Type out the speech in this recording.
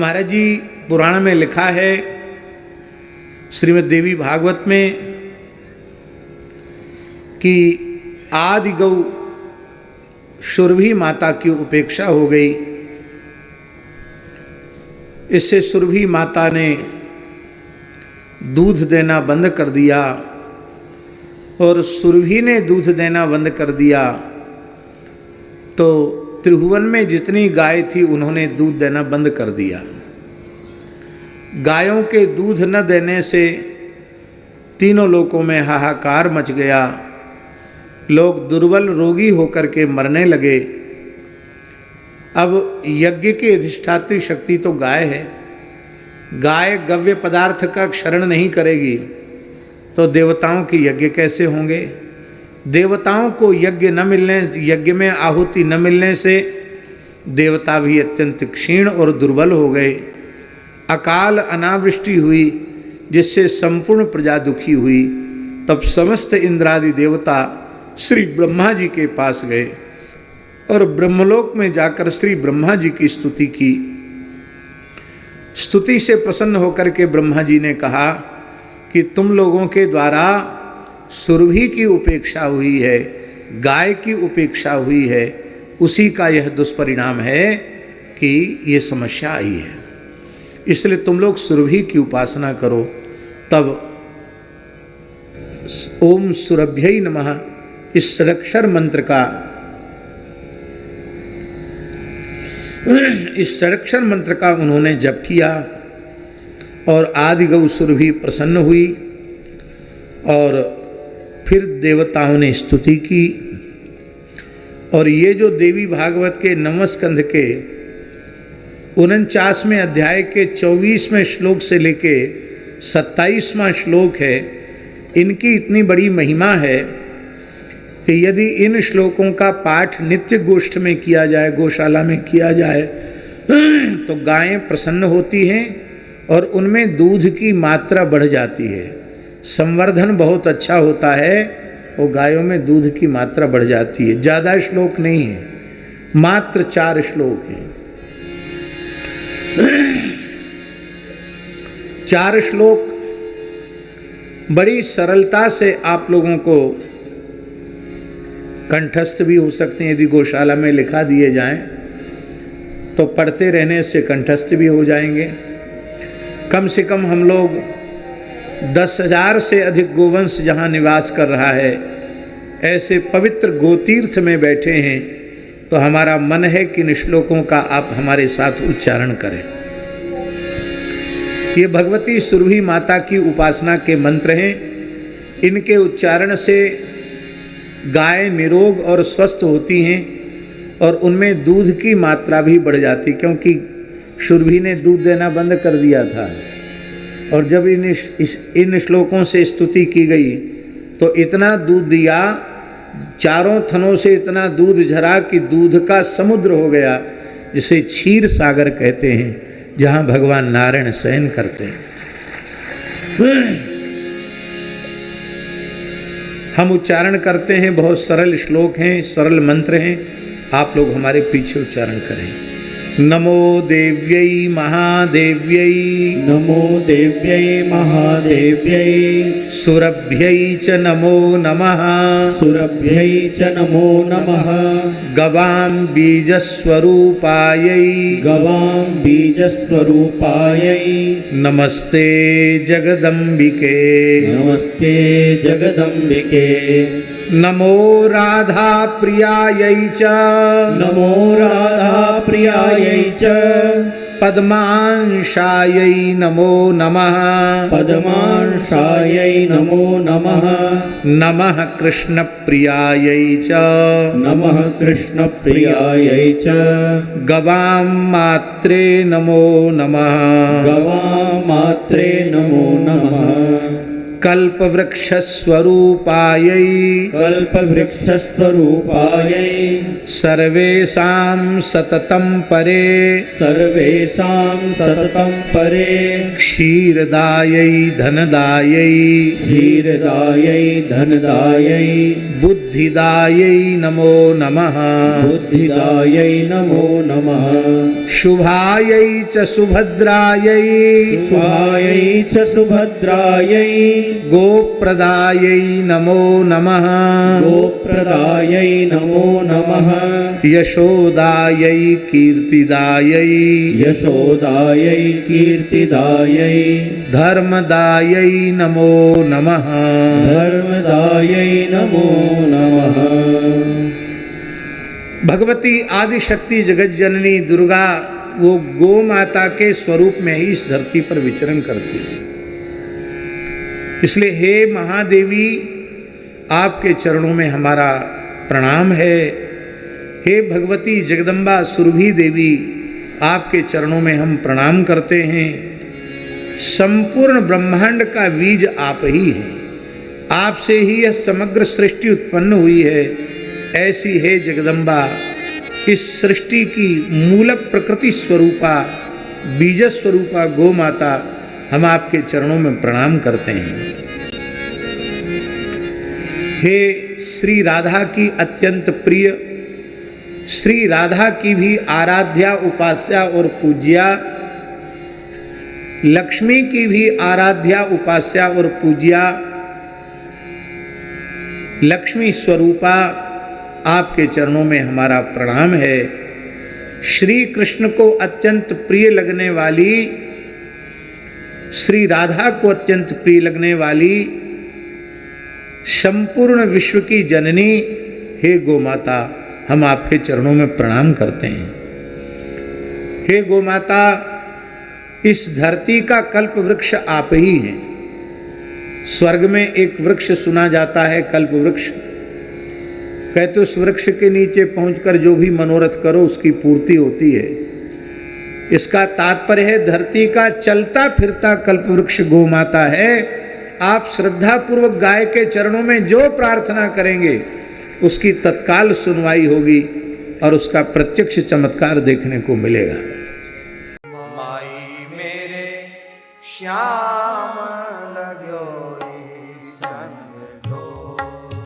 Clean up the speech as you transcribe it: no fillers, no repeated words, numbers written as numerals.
महाराज जी पुराण में लिखा है, श्रीमद् देवी भागवत में, कि आदि गौ सुरभि माता की उपेक्षा हो गई। इससे सुरभि माता ने दूध देना बंद कर दिया, और सुरभि ने दूध देना बंद कर दिया तो त्रिभुवन में जितनी गाय थी उन्होंने दूध देना बंद कर दिया। गायों के दूध न देने से तीनों लोकों में हाहाकार मच गया। लोग दुर्बल रोगी होकर के मरने लगे। अब यज्ञ की अधिष्ठात्री शक्ति तो गाय है। गाय गव्य पदार्थ का क्षरण नहीं करेगी तो देवताओं के यज्ञ कैसे होंगे? देवताओं को यज्ञ न मिलने, यज्ञ में आहुति न मिलने से देवता भी अत्यंत क्षीण और दुर्बल हो गए। अकाल अनावृष्टि हुई जिससे संपूर्ण प्रजा दुखी हुई। तब समस्त इंद्रादि देवता श्री ब्रह्मा जी के पास गए और ब्रह्मलोक में जाकर श्री ब्रह्मा जी की स्तुति की। स्तुति से प्रसन्न होकर के ब्रह्मा जी ने कहा कि तुम लोगों के द्वारा सुरभि की उपेक्षा हुई है, गाय की उपेक्षा हुई है, उसी का यह दुष्परिणाम है कि ये समस्या आई है। इसलिए तुम लोग सुरभि की उपासना करो। तब ओम सुरभ्यै नमः इस षडक्षर मंत्र का, इस षडक्षर मंत्र का उन्होंने जप किया और आदि गौ सुरभि प्रसन्न हुई। और फिर देवताओं ने स्तुति की। और ये जो देवी भागवत के 9वें स्कंध के 49वें अध्याय के 24वें श्लोक से लेके 27वां श्लोक है, इनकी इतनी बड़ी महिमा है कि यदि इन श्लोकों का पाठ नित्य गोष्ठ में किया जाए, गौशाला में किया जाए, तो गायें प्रसन्न होती हैं और उनमें दूध की मात्रा बढ़ जाती है। संवर्धन बहुत अच्छा होता है और गायों में दूध की मात्रा बढ़ जाती है। ज़्यादा श्लोक नहीं है, मात्र 4 श्लोक हैं। 4 श्लोक बड़ी सरलता से आप लोगों को कंठस्थ भी हो सकते हैं। यदि गौशाला में लिखा दिए जाएं तो पढ़ते रहने से कंठस्थ भी हो जाएंगे। कम से कम हम लोग 10,000 से अधिक गोवंश जहाँ निवास कर रहा है, ऐसे पवित्र गोतीर्थ में बैठे हैं, तो हमारा मन है कि इन श्लोकों का आप हमारे साथ उच्चारण करें। ये भगवती सुरभि माता की उपासना के मंत्र हैं। इनके उच्चारण से गाय निरोग और स्वस्थ होती हैं और उनमें दूध की मात्रा भी बढ़ जाती, क्योंकि सुरभि ने दूध देना बंद कर दिया था। और जब इन श्लोकों से स्तुति की गई तो इतना दूध दिया, चारों थनों से इतना दूध झरा कि दूध का समुद्र हो गया, जिसे क्षीर सागर कहते हैं, जहाँ भगवान नारायण शयन करते हैं। हम उच्चारण करते हैं, बहुत सरल श्लोक हैं, सरल मंत्र हैं। आप लोग हमारे पीछे उच्चारण करें। नमो देव्यै महादेव्यै, नमो देव्यै महादेव्यै, सुरभ्यै च नमो नमः, सुरभ्यै च नमो नमः, गवां बीजस्वरूपायै, गवां बीजस्वरूपायै, नमस्ते जगदम्बिके, नमस्ते जगदम्बिके, नमो राधा प्रियायै च, नमो राधा प्रियायै च, पद्मांशायै नमो नमः, पद्मांशायै नमो नमः, नमः कृष्ण प्रियायै च, नमः कृष्ण प्रियायै च, गवां मात्रे नमो नमः, गवां मात्रे नमो नमः। कल्पवृक्षस्वरूपायै कल्पवृक्षस्वरूपायै सर्वेषां सततं परे सर्वेषां सततं परे क्षीरदायै धनदायै क्षीरदायै धनदायै बुद्धिदायै नमो नमः बुद्धिदायै नमो नमः शुभायै च सुभद्रायै शुभायै च सुभद्रायै गोप्रदायै नमो नमः गोप्रदायै नमो नमः यशोदायै कीर्तिदायै यशोदायै कीर्तिदायै धर्मदायै नमो नमः धर्मदायै नमो नमः। भगवती आदि शक्ति जगत जननी दुर्गा वो गो माता के स्वरूप में ही इस धरती पर विचरण करती है। इसलिए हे महादेवी, आपके चरणों में हमारा प्रणाम है। हे भगवती जगदम्बा सुरभि देवी, आपके चरणों में हम प्रणाम करते हैं। संपूर्ण ब्रह्मांड का बीज आप ही हैं, आपसे ही यह समग्र सृष्टि उत्पन्न हुई है। ऐसी है जगदम्बा, इस सृष्टि की मूल प्रकृति स्वरूपा बीज स्वरूपा गो माता, हम आपके चरणों में प्रणाम करते हैं। हे श्री राधा की अत्यंत प्रिय, श्री राधा की भी आराध्या उपास्या और पूज्या, लक्ष्मी की भी आराध्या उपास्या और पूज्या, लक्ष्मी स्वरूपा, आपके चरणों में हमारा प्रणाम है। श्री कृष्ण को अत्यंत प्रिय लगने वाली, श्री राधा को अत्यंत प्रिय लगने वाली, संपूर्ण विश्व की जननी हे गो माता, हम आपके चरणों में प्रणाम करते हैं। हे गो माता, इस धरती का कल्प वृक्ष आप ही हैं। स्वर्ग में एक वृक्ष सुना जाता है, कल्प वृक्ष। कहते उस वृक्ष के नीचे पहुंचकर जो भी मनोरथ करो उसकी पूर्ति होती है। इसका तात्पर्य है धरती का चलता फिरता कल्प वृक्ष गो माता है। आप श्रद्धा पूर्वक गाय के चरणों में जो प्रार्थना करेंगे उसकी तत्काल सुनवाई होगी और उसका प्रत्यक्ष चमत्कार देखने को मिलेगा। माई मेरे श्याम